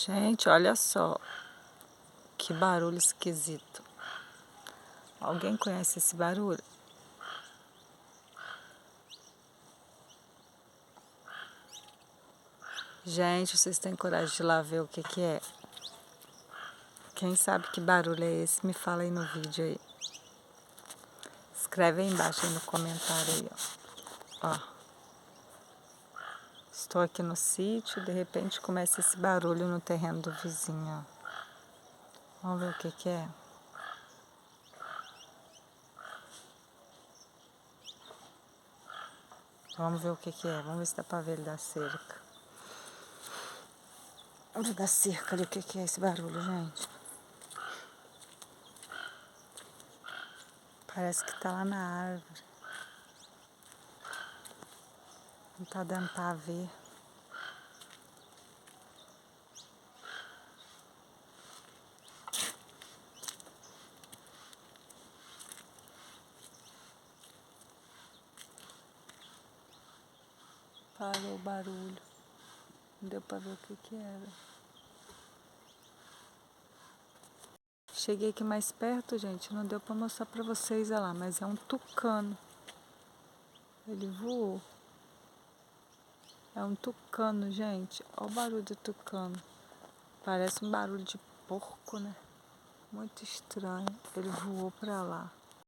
Gente, olha só que barulho esquisito. Alguém conhece esse barulho? Gente, vocês têm coragem de ir lá ver o que que é? Quem sabe que barulho é esse? Me fala aí no vídeo aí. Escreve aí embaixo aí no comentário aí, ó. Estou aqui no sítio, de repente começa esse barulho no terreno do vizinho, ó. Vamos ver o que que é? Vamos ver o que que é. Vamos ver se dá pra ver ele da cerca. Vamos ver da cerca ali o que que é esse barulho, gente. Parece que tá lá na árvore. Não tá dando pra ver. Parou o barulho. Não deu pra ver o que que era. Cheguei aqui mais perto, gente. Não deu pra mostrar pra vocês, olha lá. Mas é um tucano. Ele voou. É um tucano, gente. Olha o barulho do tucano. Parece um barulho de porco, né? Muito estranho. Ele voou pra lá.